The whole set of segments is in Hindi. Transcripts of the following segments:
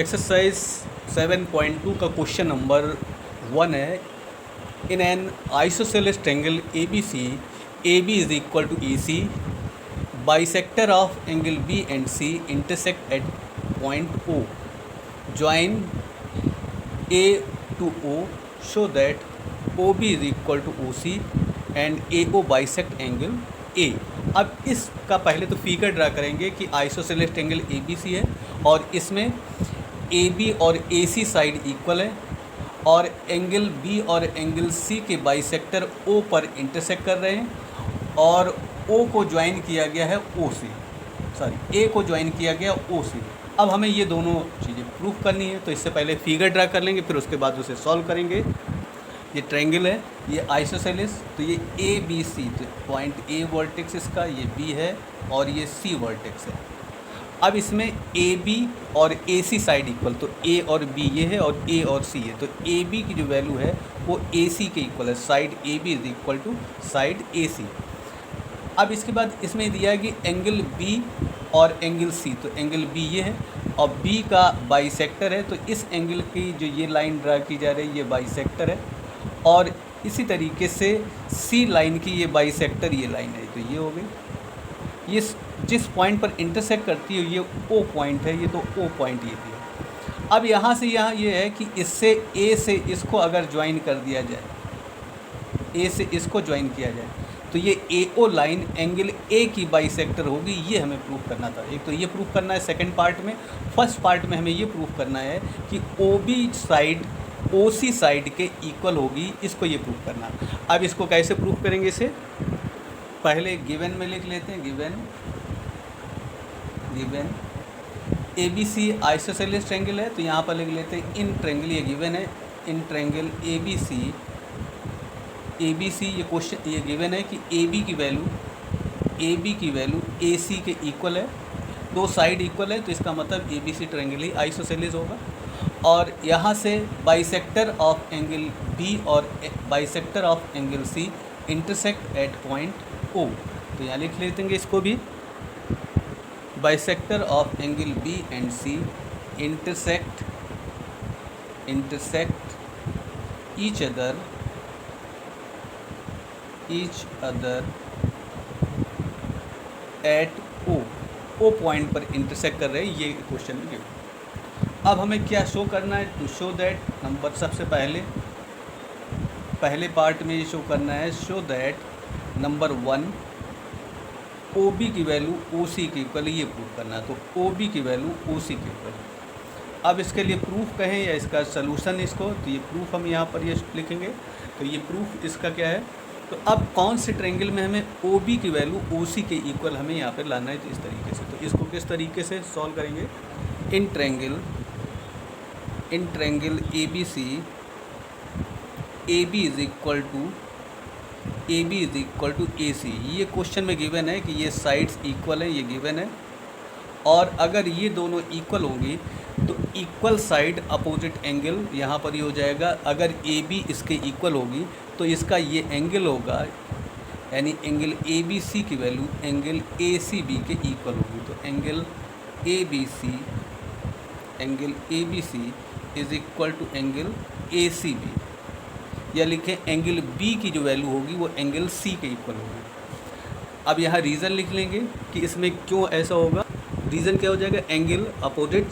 एक्सरसाइज 7.2 का क्वेश्चन नंबर 1 है। In an isosceles triangle A B is equal to A C, bisector of angle B and C intersect at point O, join A to O, show that O B is equal to O C and A O bisect angle A. अब इसका पहले तो फिगर ड्रा करेंगे कि isosceles triangle A B C है और इसमें ए बी और ए सी साइड इक्वल है और एंगल बी और एंगल सी के बाइसेक्टर ओ पर इंटरसेक्ट कर रहे हैं और ओ को ज्वाइन किया गया है ए को ज्वाइन किया गया ओ सी। अब हमें ये दोनों चीज़ें प्रूफ करनी है, तो इससे पहले फिगर ड्रा कर लेंगे, फिर उसके बाद उसे सॉल्व करेंगे। ये ट्रायंगल है, ये आइसोसेलेस, तो ये ए बी सी, तो पॉइंट ए वर्टेक्स इसका, ये बी है और ये सी वर्टेक्स है। अब इसमें ए बी और ए सी साइड इक्वल, तो ए और बी ये है और ए और सी है, तो ए बी की जो वैल्यू है वो ए सी के इक्वल है। Side A B is equal to side A C. अब इसके बाद इसमें दिया है कि एंगल बी और एंगल सी, तो एंगल बी ये है और बी का बाइसेक्टर है, तो इस एंगल की जो ये लाइन ड्रा की जा रही है ये बाइसेक्टर है और इसी तरीके से सी लाइन की ये बाइसेक्टर ये लाइन है, तो ये हो गई। ये जिस पॉइंट पर इंटरसेक्ट करती है ये ओ पॉइंट है, ये तो ओ पॉइंट ये दिया। अब यहाँ से यहाँ ये है कि इससे ए से इसको अगर ज्वाइन कर दिया जाए, ए से इसको ज्वाइन किया जाए, तो ये ए ओ लाइन एंगल ए की बाइसेक्टर होगी। ये हमें प्रूफ करना था। एक तो ये प्रूफ करना है सेकंड पार्ट में। फर्स्ट पार्ट में हमें ये प्रूफ करना है कि ओ बी साइड ओ सी साइड के इक्वल होगी, इसको ये प्रूफ करना। अब इसको कैसे प्रूफ करेंगे, इसे पहले गिवन में लिख लेते हैं। Given A B C isosceles triangle है, तो यहाँ पर लिख लेते हैं इन ट्रायंगल, ये गिवन है, in triangle A B C ये क्वेश्चन ये गिवन है कि ए बी की वैल्यू ए सी के इक्वल है, दो साइड इक्वल है, तो इसका मतलब ए बी सी ट्रायंगल ही आइसोसेलेस होगा। और यहाँ से बाइसेक्टर ऑफ एंगल बी और bisector of angle C intersect at point O, तो यहाँ लिख लेते हैं इसको भी। Bisector of angle B and C intersect each other at O point पर इंटरसेक्ट कर रहे हैं, ये क्वेश्चन में गिवन। अब हमें क्या शो करना है, टू शो दैट नंबर सबसे पहले पार्ट में ये शो करना है, show that number 1 O B की वैल्यू ओ सी के इक्वल, ये प्रूफ करना है। तो ओ बी की वैल्यू ओ सी के इक्वल। अब इसके लिए प्रूफ कहें या इसका सलूशन इसको, तो ये प्रूफ हम यहाँ पर ये लिखेंगे। तो ये प्रूफ इसका क्या है, तो अब कौन से ट्रायंगल में हमें ओ बी की वैल्यू ओ सी के इक्वल हमें यहाँ पर लाना है, तो इस तरीके से। तो इसको किस तरीके से सॉल्व करेंगे, in triangle A B C A B is equal to A C. ये क्वेश्चन में गिवन है कि ये साइड्स इक्वल है, ये गिवन है। और अगर ये दोनों इक्वल होंगी तो इक्वल साइड अपोजिट एंगल यहाँ पर ही हो जाएगा। अगर ए बी इसके इक्वल होगी तो इसका ये एंगल होगा, यानी एंगल ए बी सी की value angle A C B के इक्वल होगी। तो angle A B C is equal to angle A C B, या लिखें एंगल बी की जो वैल्यू होगी वो एंगल सी के इक्वल होगी। अब यहाँ रीज़न लिख लेंगे कि इसमें क्यों ऐसा होगा। रीज़न क्या हो जाएगा, angle opposite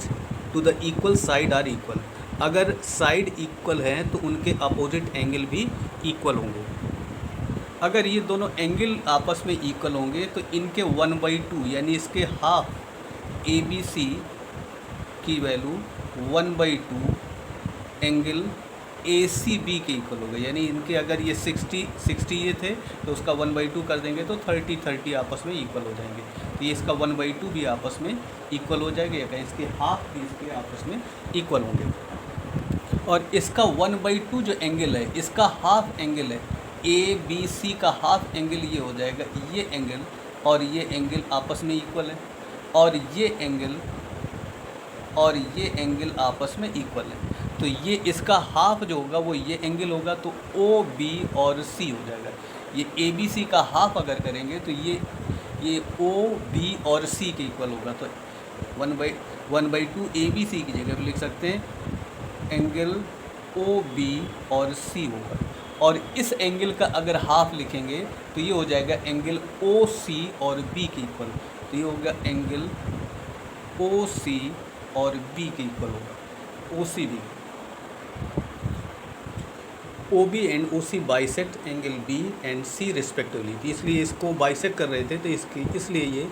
to the equal side are equal. अगर साइड इक्वल हैं तो उनके अपोजिट एंगल भी इक्वल होंगे। अगर ये दोनों एंगल आपस में इक्वल होंगे तो इनके 1/2 यानी इसके हाफ ए बी सी की value 1/2 angle A C B के इक्वल होगा। यानी इनके अगर ये 60 ये थे तो उसका 1/2 कर देंगे तो 30 आपस में इक्वल हो जाएंगे। तो ये इसका 1/2 भी आपस में इक्वल हो जाएगा, या कहीं इसके हाफ भी इसके आपस में इक्वल होंगे। और इसका 1/2 जो एंगल है, इसका हाफ एंगल है, ए बी सी का हाफ एंगल ये हो जाएगा। ये एंगल और ये एंगल आपस में इक्वल है और ये एंगल आपस में इक्वल है। तो ये इसका हाफ जो होगा वो ये एंगल होगा, तो ओ बी और सी हो जाएगा। ये ए बी सी का हाफ अगर करेंगे तो ये ओ बी और सी के इक्वल होगा। तो 1/2 ABC की जगह पे लिख सकते हैं एंगल OB और C होगा। और इस एंगल का अगर हाफ लिखेंगे तो ये हो जाएगा एंगल OC और B के इक्वल। तो ये होगा एंगल OC और B के इक्वल होगा, OCB। OB and OC bisect angle B and C respectively. तो इसलिए इसको बाइसेक्ट कर रहे थे, तो इसलिए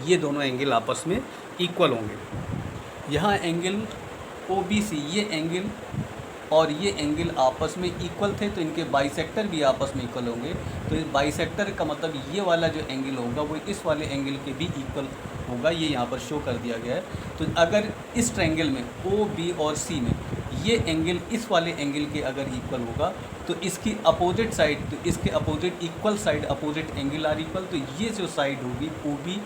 ये दोनों एंगल आपस में इक्वल होंगे। यहाँ एंगल OBC, ये एंगल और ये एंगल आपस में इक्वल थे, तो इनके बाइसेक्टर भी आपस में इक्वल होंगे। तो इस बाइसेक्टर का मतलब ये वाला जो एंगल होगा वो इस वाले एंगल के भी इक्वल होगा, ये यहाँ पर शो कर दिया गया है। तो अगर इस ट्रायंगल में OB और C में ये एंगल इस वाले एंगल के अगर इक्वल होगा तो इसकी अपोजिट साइड, तो इसके opposite equal side opposite angle are equal. तो ये जो साइड होगी OB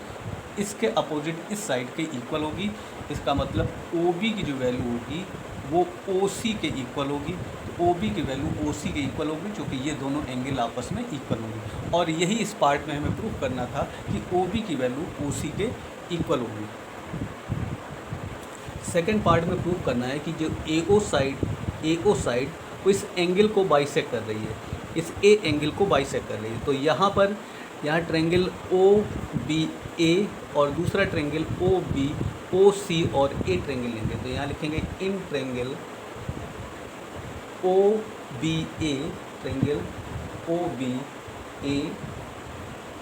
इसके अपोजिट इस साइड के इक्वल होगी। इसका मतलब OB की जो वैल्यू होगी वो OC के इक्वल होगी। तो OB की वैल्यू OC के इक्वल होगी, क्योंकि ये दोनों एंगल आपस में इक्वल होंगे। और यही इस पार्ट में हमें प्रूफ करना था कि OB की वैल्यू OC के इक्वल होगी। सेकंड पार्ट में प्रूफ करना है कि जो AO साइड वो इस एंगल को बाइसेक्ट कर रही है, इस A एंगल को बाइसेक्ट कर रही है। तो यहाँ पर ट्रायंगल OBA और दूसरा ट्रायंगल OC और A ट्रायंगल लेंगे। तो यहाँ लिखेंगे in triangle OBA, triangle OBA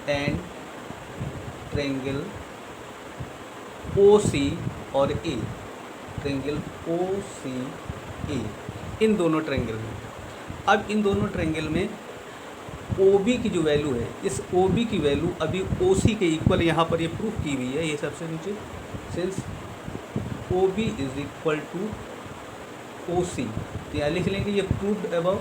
and triangle OC और A, ट्रायंगल OCA, इन दोनों ट्रायंगल में। अब इन दोनों ट्रायंगल में OB की जो वैल्यू है, इस OB की वैल्यू अभी OC के इक्वल यहाँ पर ये प्रूफ की हुई है, ये सबसे नीचे, since OB is equal to OC। तो यहाँ लिख लेंगे ये प्रूव्ड अबव।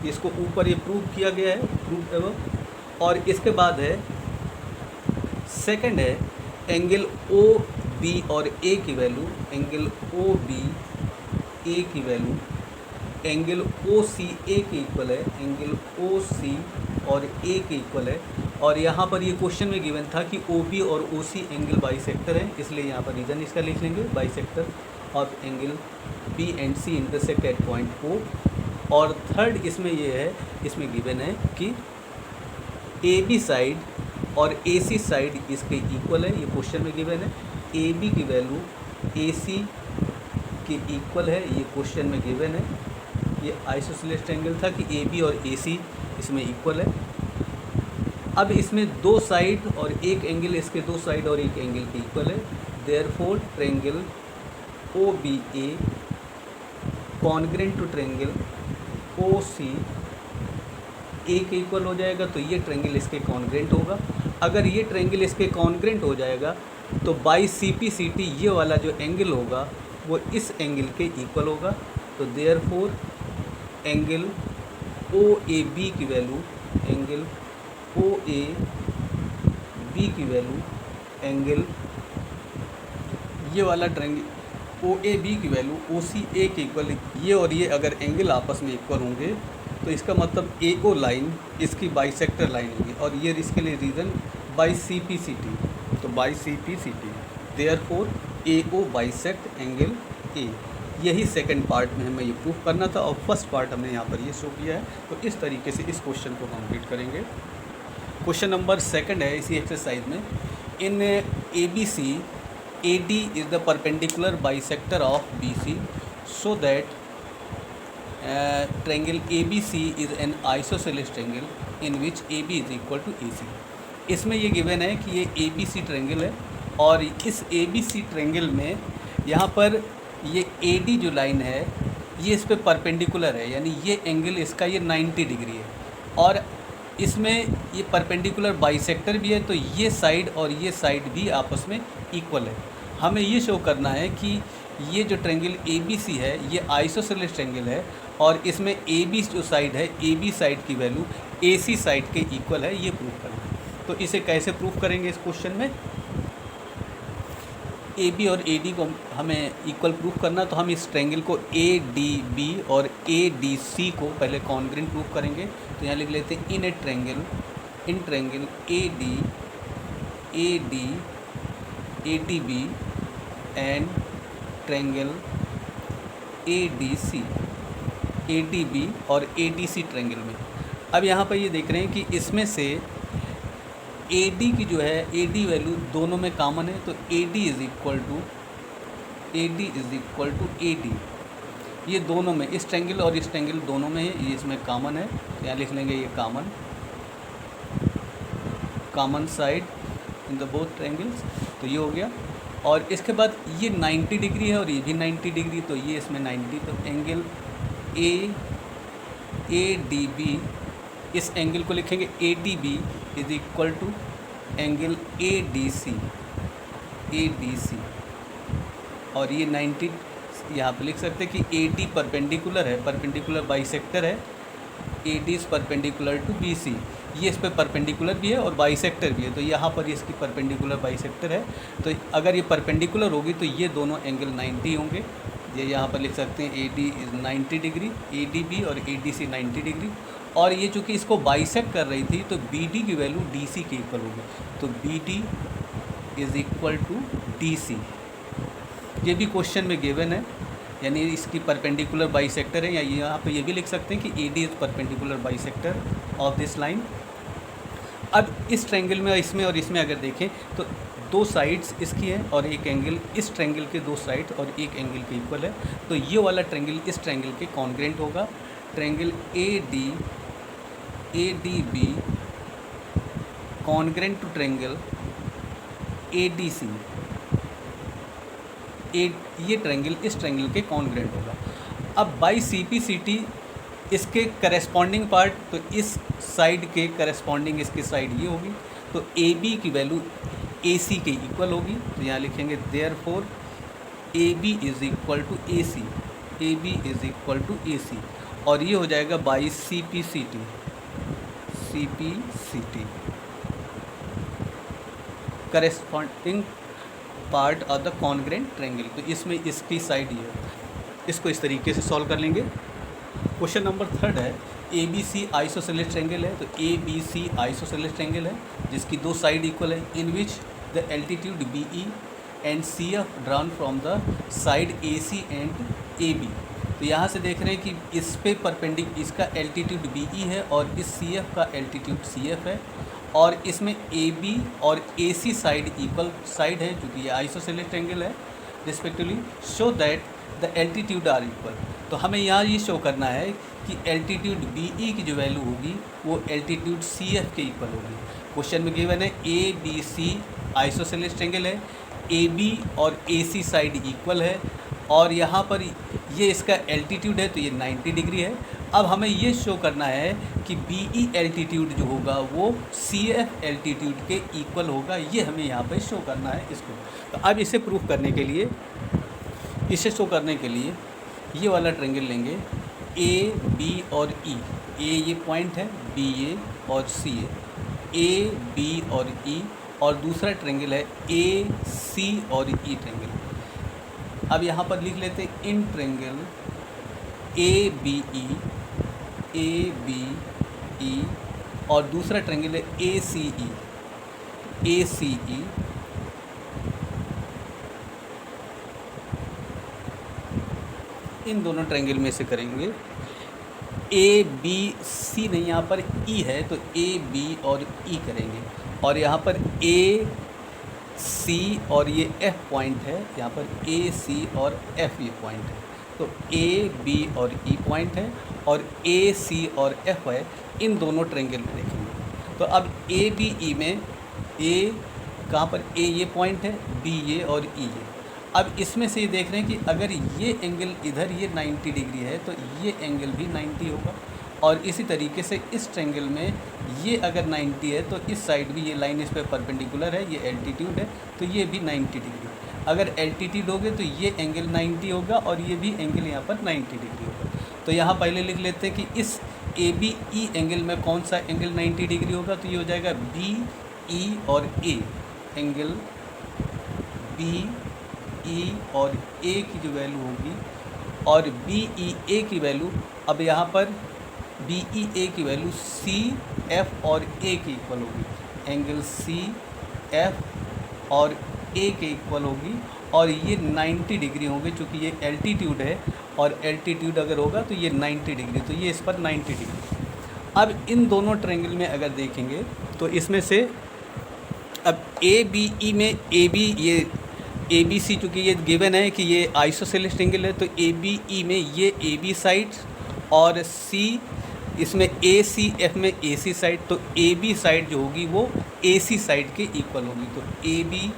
इसको ऊपर ये प्रूव किया गया है, प्रूव्ड अबव। और इसके बाद है सेकंड है एंगल OB और A की वैल्यू, एंगल OB A की वैल्यू एंगल OCA के इक्वल है, एंगल OC और A के इक्वल है। और यहाँ पर ये क्वेश्चन में गिवन था कि OB और OC एंगल बाइसेक्टर है, इसलिए यहाँ पर रीज़न इसका लिख लेंगे, bisector of angle B and C intersect at point O। और थर्ड इसमें ये है, इसमें गिवन है कि AB साइड और AC साइड इसके इक्वल है, ये क्वेश्चन में गिवन है। AB की वैल्यू AC के इक्वल है, ये क्वेश्चन में गिवन है। ये आइसोसेलेस ट्रायंगल था कि AB और AC इसमें इक्वल है। अब इसमें दो साइड और एक एंगल, इसके दो साइड और एक एंगल के इक्वल है। Therefore triangle OBA congruent to triangle OC A के इक्वल हो जाएगा, तो ये ट्रायंगल इसके कॉन्ग्रेंट होगा। अगर ये ट्रायंगल इसके कॉन्ग्रेंट हो जाएगा तो बाई CPCT ये वाला जो एंगल होगा वो इस एंगल के इक्वल होगा। तो देयरफॉर एंगल OAB की वैल्यू, एंगल OAB की वैल्यू एंगल ये वाला ट्रायंगल OAB की वैल्यू OCA के इक्वल, ये और ये अगर एंगल आपस में इक्वल होंगे तो इसका मतलब AO लाइन इसकी बाइसेक्टर लाइन होगी। और ये इसके लिए रीज़न बाई CPCT, तो by CPCT therefore AO bisect angle A। यही सेकंड पार्ट में हमें ये प्रूफ करना था और फर्स्ट पार्ट हमने यहाँ पर ये शो किया है। तो इस तरीके से इस क्वेश्चन को कंप्लीट करेंगे। क्वेश्चन नंबर सेकंड है इसी एक्सरसाइज में, in ABC AD is the perpendicular bisector of BC so that triangle ABC is an isosceles triangle in which AB is equal to AC। इसमें ये गिवन है कि ये ABC ट्रायंगल है और इस ABC ट्रायंगल में यहाँ पर ये AD जो लाइन है ये इस पे परपेंडिकुलर है, यानी ये एंगल इसका ये 90 डिग्री है। और इसमें ये परपेंडिकुलर बाइसेक्टर भी है, तो ये साइड और ये साइड भी आपस में इक्वल है। हमें ये शो करना है कि ये जो ट्रायंगल ABC है ये आइसोसेलेस ट्रायंगल है और इसमें AB जो साइड है, AB साइड की वैल्यू AC साइड के इक्वल है, ये प्रूफ करना है। तो इसे कैसे प्रूफ करेंगे इस क्वेश्चन में, AB और AD को हमें इक्वल प्रूफ करना, तो हम इस ट्रायंगल को ADB और ADC को पहले कॉन्ग्रेंट प्रूफ करेंगे। तो यहाँ लिख लेते हैं in A triangle in triangle A T B and triangle A D B और ए डी सी ट्रायंगल में। अब यहाँ पर ये देख रहे हैं कि इसमें से ए डी की जो है ए डी वैल्यू दोनों में कॉमन है, तो A D is equal to A D, ये दोनों में, इस ट्रायंगल और इस ट्रायंगल दोनों में है, ये इसमें कॉमन है, तो यहाँ लिख लेंगे ये common side in the both triangles, तो ये हो गया। और इसके बाद ये 90 डिग्री है और ये भी 90 डिग्री, तो ये इसमें 90, तो एंगल ए डी बी, इस एंगल को लिखेंगे A D B is equal to angle A D C, और ये 90 यहाँ पे लिख सकते हैं कि ए डी परपेंडिकुलर है, परपेंडिकुलर बाइसेक्टर है, A D is perpendicular to B C, ये इस पे परपेंडिकुलर भी है और बाइसेक्टर भी है, तो यहाँ पर इसकी परपेंडिकुलर बाइसेक्टर है, तो अगर ये परपेंडिकुलर होगी तो ये दोनों एंगल 90 होंगे। ये यहाँ पर लिख सकते हैं A D is 90 degree, A D B और ए डी सी 90 डिग्री, और ये चूँकि इसको बाइसेक्ट कर रही थी तो बी डी की वैल्यू डी सी के इक्वल होगी, तो B D is equal to D C. ये भी क्वेश्चन में गिवन है, यानी इसकी परपेंडिकुलर बाइसेक्टर है, या यहाँ पे ये भी लिख सकते हैं कि A D is perpendicular bisector of this line. अब इस ट्रायंगल में इसमें और इसमें अगर देखें तो दो साइड्स इसकी हैं और एक एंगल, इस ट्रायंगल के दो साइड और एक एंगल के इक्वल है, तो ये वाला ट्रायंगल इस ट्रायंगल के कॉन्ग्रेंट होगा। Triangle A D B congruent to triangle A D C, ये ट्रायंगल इस ट्रायंगल के कॉन्ग्रेंट होगा। अब by C P C T इसके करस्पॉन्डिंग पार्ट, तो इस साइड के करस्पॉन्डिंग इसकी साइड ये होगी, तो ए बी की वैल्यू ए सी के इक्वल होगी, तो यहाँ लिखेंगे therefore A B is equal to A C, A B is equal to A C, और ये हो जाएगा by C P C T, corresponding part of the congruent triangle, तो इसमें इसकी साइड ये है। इसको इस तरीके से सॉल्व कर लेंगे। क्वेश्चन नंबर 3 है, A B C isosceles triangle है, तो A B C isosceles triangle है जिसकी दो साइड इक्वल है, in which the altitude B E and C F drawn from the side A C and A B. तो यहाँ से देख रहे हैं कि इस पे इसका एल्टीट्यूड बी ई है और इस सी एफ का एल्टीट्यूड सी एफ है, और इसमें ए बी और A C side equal side है, क्योंकि ये आइसोसेलेस ट्रायंगल है respectively, show that the altitude are equal. तो हमें यहाँ ये शो करना है कि एल्टीट्यूड बी ई की जो वैल्यू होगी वो एल्टीट्यूड सी एफ के इक्वल होगी। क्वेश्चन में गिवन है A B C isosceles triangle है, ए बी और ए सी साइड इक्वल है, और यहाँ पर ये इसका एल्टीट्यूड है तो ये 90 डिग्री है। अब हमें ये शो करना है कि बी ई एल्टीट्यूड जो होगा वो सी एफ एल्टीट्यूड के इक्वल होगा, ये हमें यहाँ पर शो करना है इसको। तो अब इसे प्रूफ करने के लिए, इसे शो करने के लिए ये वाला ट्रायंगल लेंगे, ए बी और ई, ए ये पॉइंट है, बी ए और सी ए बी और ई, और दूसरा ट्रायंगल है ए सी और ई ट्रायंगल। अब यहाँ पर लिख लेते हैं इन ट्रायंगल ए बी ई और दूसरा ट्रायंगल है ए सी ई, इन दोनों ट्रायंगल में से करेंगे। ए बी सी नहीं, यहाँ पर ई है तो ए बी और ई करेंगे, और यहाँ पर ए सी और ये एफ पॉइंट है, यहाँ पर ए सी और एफ ये पॉइंट है, तो ए बी और ई पॉइंट है और ए सी और एफ है, इन दोनों ट्रायंगल में देखेंगे। तो अब ए बी ई में ए कहाँ पर, ए ये पॉइंट है, बी ये और ई ये। अब इसमें से ये देख रहे हैं कि अगर ये एंगल इधर ये 90 डिग्री है तो ये एंगल भी 90 होगा, और इसी तरीके से इस ट्रायंगल में ये अगर 90 है तो इस साइड भी ये लाइन इस पर परपेंडिकुलर है, ये एल्टीट्यूड है तो ये भी 90 डिग्री। अगर एल्टीट्यूड हो गए तो ये एंगल 90 होगा और ये भी एंगल यहाँ पर 90 डिग्री होगा। तो यहाँ पहले लिख लेते हैं कि इस ए बी ई एंगल में कौन सा एंगल 90 डिग्री होगा, तो ये हो जाएगा बी ई और ए, एंगल बी ई और ए की जो वैल्यू होगी, और बी ई ए की वैल्यू, अब यहाँ पर बी ई ए की वैल्यू सी एफ और ए के इक्वल होगी। एंगल सी एफ और ए के इक्वल होगी और ये 90 डिग्री होंगे, चूँकि ये एल्टीट्यूड है और एल्टीट्यूड अगर होगा तो ये 90 डिग्री, तो ये इस पर 90 डिग्री। अब इन दोनों ट्रायंगल में अगर देखेंगे तो इसमें से अब ए बी ई में ए बी ये ए बी सी, चूँकि ये गिवन है कि ये आइसोसेलेस ट्रायंगल है, तो ए बी ई में ये ए बी साइड और सी इसमें ए सी एफ में ए सी साइड, तो ए बी साइड जो होगी वो ए सी साइड के इक्वल होगी। तो A B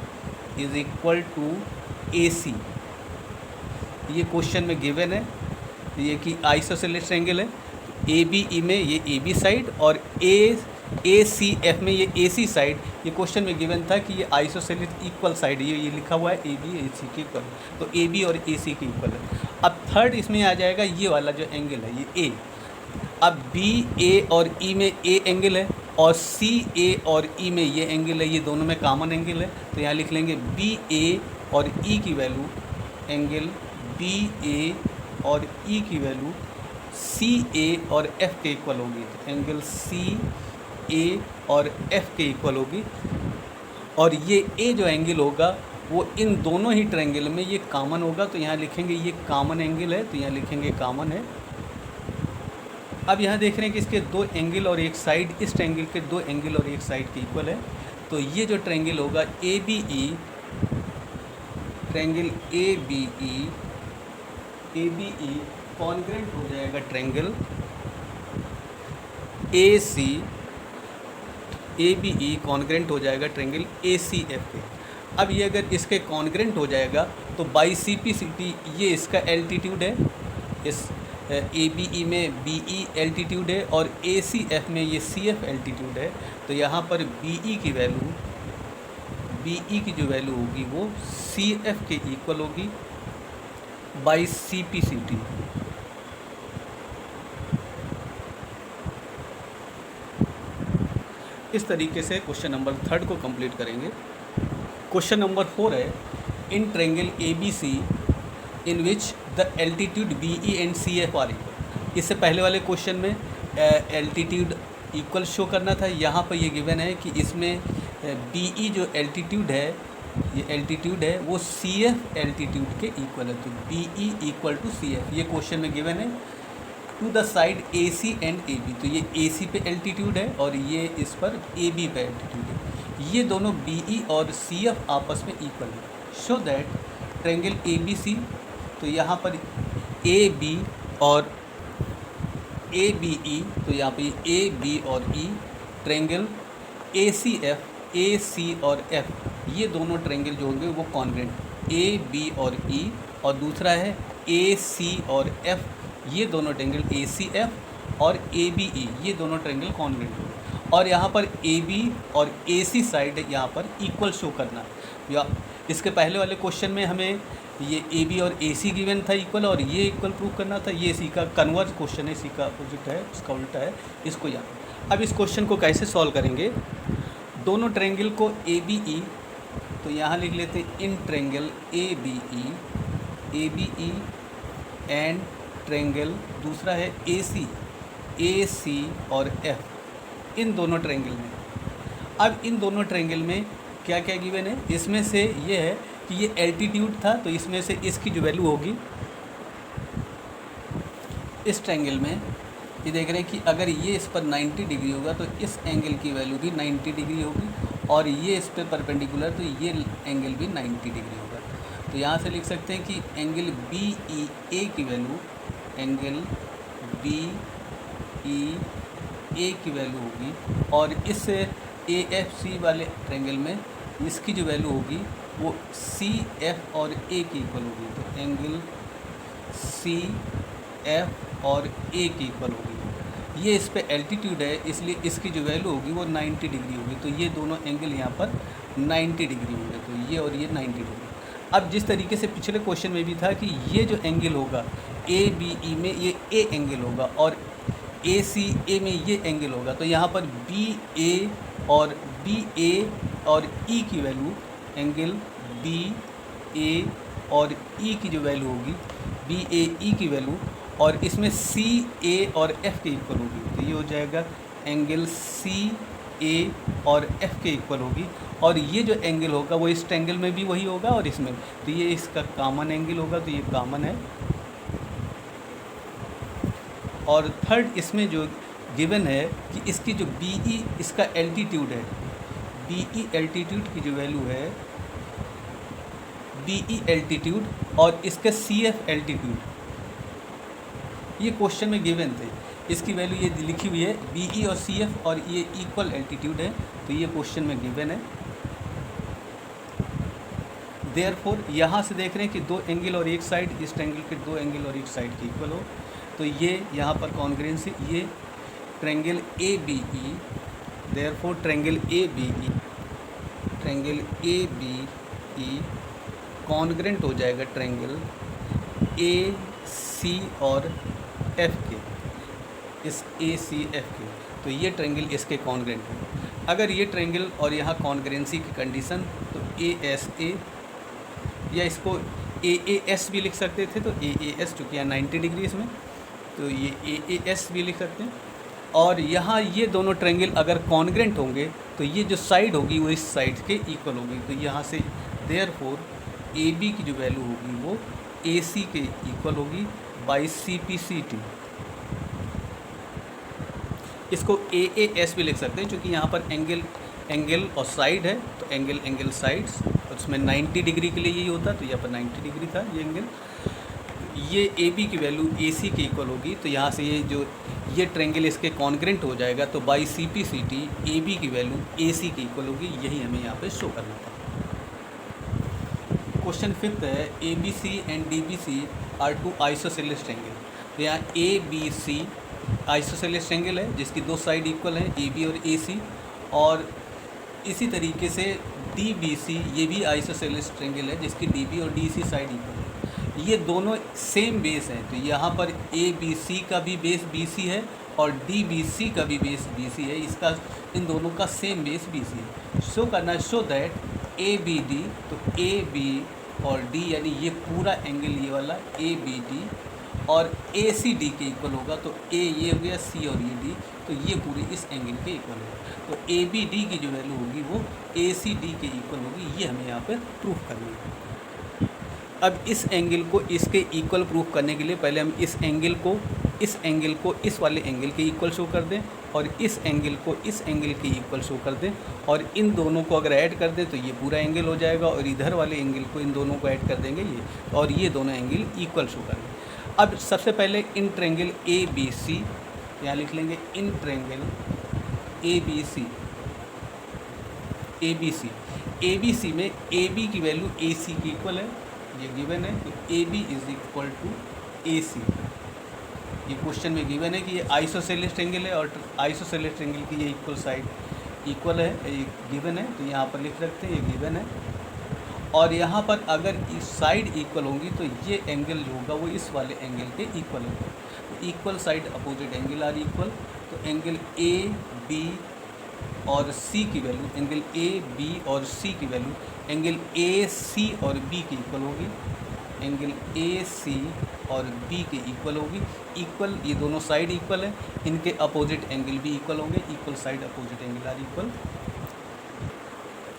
is equal to A C, ये क्वेश्चन में गिवन है ये कि आइसोसेलेस ट्रायंगल है। ए बी ई में ये ए बी साइड और ए सी एफ में ये ए सी साइड, ये क्वेश्चन में गिवन था कि ये आइसोसेलेस इक्वल साइड, ये लिखा हुआ है ए बी ए सी के इक्वल, तो ए बी और ए सी के इक्वल है। अब थर्ड इसमें आ जाएगा ये वाला जो एंगल है ये ए। अब बी ए और ई में ए एंगल है और सी ए और ई में ये एंगल है, ये दोनों में कॉमन एंगल है, तो यहाँ लिख लेंगे बी ए और ई की वैल्यू, एंगल बी ए और ई की वैल्यू सी ए और एफ के इक्वल होगी। तो एंगल सी ए और एफ के इक्वल होगी और ये ए जो एंगल होगा वो इन दोनों ही ट्रायंगल में ये कॉमन होगा, तो यहाँ लिखेंगे ये कॉमन एंगल है, तो यहाँ लिखेंगे कॉमन है। अब यहाँ देख रहे हैं कि इसके दो एंगल और एक साइड, इस ट्रायंगल के दो एंगल और एक साइड के इक्वल है, तो ये जो ट्रायंगल होगा A B E, triangle A B E congruent हो जाएगा triangle A C, A B E congruent हो जाएगा ट्रायंगल ए सी एफ के। अब ये अगर इसके कॉन्ग्रेंट हो जाएगा तो by C P C T ये इसका एल्टीट्यूड है, इस ए बी ई में बी ई एल्टीट्यूड है और ए सी एफ में ये सी एफ एल्टीट्यूड है, तो यहाँ पर बी ई की वैल्यू, बी ई की जो वैल्यू होगी वो सी एफ के इक्वल होगी by C P C T. इस तरीके से क्वेश्चन नंबर 3 को कंप्लीट करेंगे। क्वेश्चन नंबर 4 है, in triangle A B C in which the altitude B E and C F are equal. इससे पहले वाले क्वेश्चन में एल्टीट्यूड इक्वल शो करना था, यहाँ पर ये गिवन है कि इसमें बी ई जो एल्टीट्यूड है, ये एल्टीट्यूड है वो सी एफ एल्टीट्यूड के इक्वल है, तो B E equal to C F, ये क्वेश्चन में गिवन है। To the side A C and A B, तो ये ए सी पे एल्टीट्यूड है और ये इस पर ए बी पे एल्टीट्यूड है, ये दोनों बी ई और सी एफ आपस में इक्वल है। Show that triangle A B C, तो यहाँ पर ए बी और ए बी ई, तो यहाँ पे ए बी और ई, triangle A C F, A C और एफ, ये दोनों ट्रायंगल जो होंगे वो कॉन्ग्रेंट, ए बी और ई, और दूसरा है ए सी और एफ, ये दोनों ट्रायंगल ए सी एफ और ए बी ई, ये दोनों ट्रायंगल कॉन्ग्रेंट होंगे। और यहाँ पर ए बी और ए सी साइड यहाँ पर इक्वल शो करना, या इसके पहले वाले क्वेश्चन में हमें ये ए बी और ए सी गिवन था इक्वल और ये इक्वल प्रूव करना था, ये इसी का कन्वर्स क्वेश्चन है, इसी का अपोजिट है, इसका उल्टा है, इसको याद। अब इस क्वेश्चन को कैसे सॉल्व करेंगे, दोनों ट्रायंगल को ए बी ई, तो यहाँ लिख लेते हैं in triangle A B E and triangle दूसरा है ए सी और एफ, इन दोनों ट्रायंगल में। अब इन दोनों ट्रायंगल में क्या क्या गिवन है, इसमें से ये है कि ये एल्टीट्यूड था, तो इसमें से इसकी जो वैल्यू होगी इस ट्रायंगल में, ये देख रहे हैं कि अगर ये इस पर 90 डिग्री होगा तो इस एंगल की वैल्यू भी 90 डिग्री होगी, और ये इस पर परपेंडिकुलर तो ये एंगल भी 90 डिग्री होगा। तो यहाँ से लिख सकते हैं कि एंगल बी ई ए की वैल्यू, एंगल बी ई ए की वैल्यू होगी, और इस ए एफ सी वाले ट्रायंगल में इसकी जो वैल्यू होगी वो सी एफ और ए की इक्वल होगी, तो एंगल सी एफ और ए की इक्वल होगी। ये इस पे एल्टीट्यूड है, इसलिए इसकी जो वैल्यू होगी वो 90 डिग्री होगी, तो ये दोनों एंगल यहाँ पर 90 डिग्री होंगे, तो ये और ये 90 डिग्री। अब जिस तरीके से पिछले क्वेश्चन में भी था कि ये जो एंगल होगा ए बी ई में ये ए एंगल होगा और ए सी ए में ये एंगल होगा, तो यहाँ पर बी ए और ई की वैल्यू, एंगल बी ए और ई की जो वैल्यू होगी, बी ए ई की वैल्यू और इसमें सी ए और एफ के इक्वल होगी, तो ये हो जाएगा एंगल सी ए और एफ के इक्वल होगी। और ये जो एंगल होगा वो इस ट्रायंगल में भी वही होगा और इसमें, तो ये इसका कॉमन एंगल होगा, तो ये कॉमन है। और थर्ड इसमें जो गिवन है कि इसकी जो बी ई इसका एल्टीट्यूड है, बी ई एल्टीट्यूड की जो वैल्यू है, बी ई एल्टीट्यूड और इसका सी एफ एल्टीट्यूड, ये क्वेश्चन में गिवन थे। इसकी वैल्यू ये लिखी हुई है बी ई और सी एफ और ये इक्वल एल्टीट्यूड है, तो ये क्वेश्चन में गिवन है। देयरफॉर यहाँ से देख रहे हैं कि दो एंगल और एक साइड, इस ट्रायंगल के दो एंगल और एक साइड के इक्वल हो, तो ये यहाँ पर कॉन्ग्रुएंस है, ये triangle A B E, therefore triangle A B E congruent हो जाएगा ट्रायंगल ए सी और एफ के, इस ए सी एफ के, तो ये ट्रायंगल इसके कॉन्ग्रुएंट है। अगर ये ट्रायंगल और यहाँ कॉन्ग्रुएंसी की कंडीशन, तो ए एस ए, या इसको ए ए एस भी लिख सकते थे, तो ए ए एस चूँकि यहाँ 90 डिग्री इसमें, तो ये ए ए एस भी लिख सकते हैं। और यहाँ ये दोनों ट्रायंगल अगर कॉन्ग्रुएंट होंगे तो ये जो साइड होगी वो इस साइड के इक्वल होगी, तो यहाँ से देयरफॉर ए बी की जो वैल्यू होगी वो ए सी के इक्वल होगी by C P C T. इसको ए ए एस भी लिख सकते हैं क्योंकि यहाँ पर एंगल और साइड है, तो एंगल साइड्स, और उसमें 90 डिग्री के लिए यही होता, तो यहाँ पर 90 डिग्री था ये एंगल। ये ए बी की वैल्यू ए सी के इक्वल होगी, तो यहाँ से ये ट्रायंगल इसके कॉन्ग्रुएंट हो जाएगा, तो by C P C T A B की वैल्यू ए सी के इक्वल होगी। यही हमें यहाँ पे शो करना था। क्वेश्चन फिफ्थ है A B C and D B C are two isosceles triangle. तो यहाँ A B C isosceles triangle है जिसकी दो साइड इक्वल हैं, ए बी और ए सी, और इसी तरीके से डी बी सी ये भी आइसोसेलेस ट्रायंगल है जिसकी डी बी और डी सी साइड इक्वल है। ये दोनों सेम बेस हैं, तो यहाँ पर ए बी सी का भी बेस बी सी है और डी बी सी का भी बेस बी सी है, इसका इन दोनों का सेम बेस बी सी है। शो करना, show that A B D, तो ए बी और डी यानी ये पूरा एंगल ये वाला ए बी डी और ए सी डी के इक्वल होगा, तो ए ये हो गया सी और ये डी, तो ये पूरी इस एंगल के इक्वल होगा। तो ए बी डी की जो वैल्यू होगी वो ए सी डी के इक्वल होगी, ये हमें यहाँ पर प्रूफ करनी है। अब इस एंगल को इसके इक्वल प्रूफ करने के लिए पहले हम इस एंगल को इस वाले एंगल के इक्वल शो कर दें और इस एंगल को इस एंगल के इक्वल शो कर दें, और इन दोनों को अगर ऐड कर दें तो ये पूरा एंगल हो जाएगा, और इधर वाले एंगल को इन दोनों को ऐड कर देंगे ये, और ये दोनों एंगल इक्वल शो करेंगे। अब सबसे पहले इन ट्रायंगल ए बी सी, यहाँ लिख लेंगे इन ट्रायंगल ए बी सी में ए बी की वैल्यू ए सी की इक्वल है, ये गिवन है, तो A B is equal to A C. ये क्वेश्चन में गिवन है कि ये आइसोसेलेस ट्रायंगल है और आइसोसेलेस ट्रायंगल की ये इक्वल साइड इक्वल है, ये गिवन है, तो यहाँ पर लिख सकते हैं ये गिवन है। और यहाँ पर अगर इस साइड इक्वल होंगी तो ये एंगल जो होगा वो इस वाले एंगल के इक्वल होगा, तो equal side opposite angle are equal, तो एंगल ए बी और सी की वैल्यू, एंगल ए बी और सी की वैल्यू एंगल ए सी और बी के इक्वल होगी, एंगल ए सी और बी के इक्वल होगी। इक्वल, ये दोनों साइड इक्वल है, इनके अपोजिट एंगल भी इक्वल होंगे, equal side opposite angle are equal,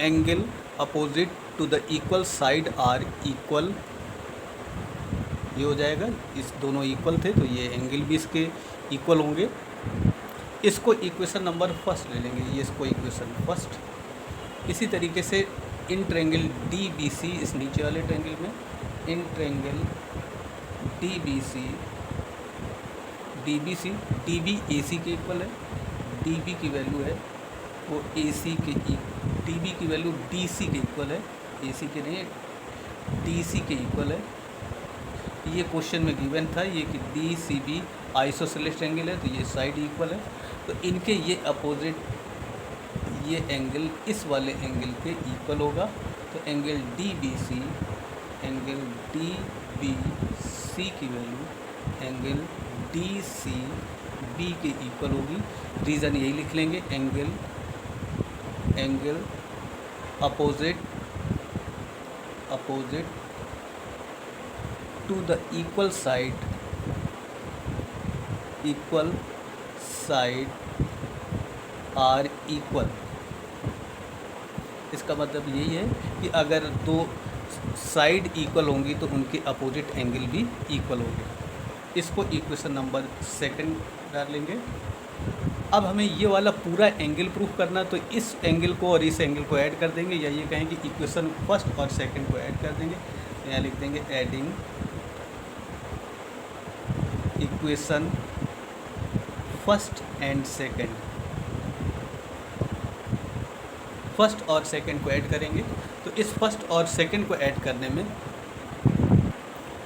angle opposite to the equal side are equal, ये हो जाएगा। इस दोनों इक्वल थे तो ये एंगल भी इसके इक्वल होंगे। इसको इक्वेशन नंबर फर्स्ट ले लेंगे, ये इसको इक्वेशन फर्स्ट। इसी तरीके से in triangle D B C, इस नीचे वाले ट्रायंगल में in triangle D B C D B A C के इक्वल है, डी बी की वैल्यू है वो ए सी के, डी बी की वैल्यू डी सी के इक्वल है, ए सी के नहीं डी सी के इक्वल है। ये क्वेश्चन में गिवन था ये कि D C B isosceles triangle है, तो ये साइड इक्वल है, तो इनके ये अपोजिट ये एंगल इस वाले एंगल के इक्वल होगा, तो एंगल डी बी सी की value angle D C B के इक्वल होगी। रीज़न यही लिख लेंगे, angle opposite to the equal side equal side are equal. इसका मतलब यही है कि अगर दो साइड इक्वल होंगी तो उनके अपोजिट एंगल भी इक्वल होंगे। इसको इक्वेशन नंबर सेकंड डालेंगे। अब हमें ये वाला पूरा एंगल प्रूफ करना, तो इस एंगल को और इस एंगल को ऐड कर देंगे, या ये कहें कि इक्वेशन फर्स्ट और सेकंड को ऐड कर देंगे। यहाँ लिख देंगे adding equation first and second. First और सेकंड को ऐड करेंगे, तो इस फर्स्ट और सेकंड को ऐड करने में,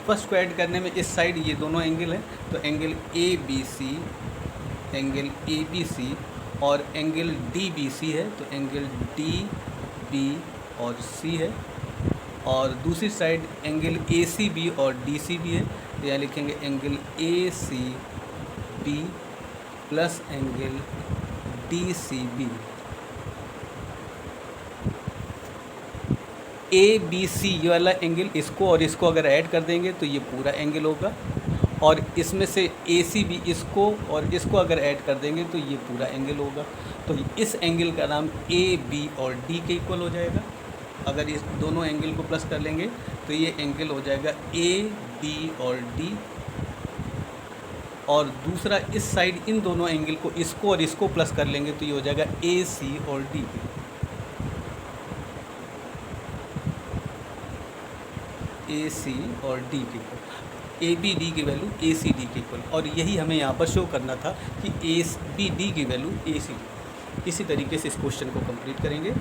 फर्स्ट को ऐड करने में इस साइड ये दोनों एंगल हैं, तो एंगल ए बी सी और एंगल डी बी सी है, तो एंगल डी बी और सी है। और दूसरी side angle A C B और डी सी बी है, तो यहाँ लिखेंगे angle A C B plus angle D C B. A B C ये वाला एंगल, इसको और इसको अगर ऐड कर देंगे तो ये पूरा एंगल होगा, और इसमें से ए सी बी इसको और इसको अगर ऐड कर देंगे तो ये पूरा एंगल होगा। तो इस एंगल का नाम ए बी और डी के इक्वल हो जाएगा। अगर इस दोनों एंगल को प्लस कर लेंगे तो ये एंगल हो जाएगा ए बी और डी। और दूसरा इस साइड इन दोनों एंगल को, इसको और इसको प्लस कर लेंगे तो ये हो जाएगा ए सी और डी। ए सी और डी के इक्वल, ए बी डी की वैल्यू ए सी डी के इक्वल, और यही हमें यहाँ पर शो करना था कि ए बी डी की वैल्यू ए सी डी। इसी तरीके से इस क्वेश्चन को कंप्लीट करेंगे।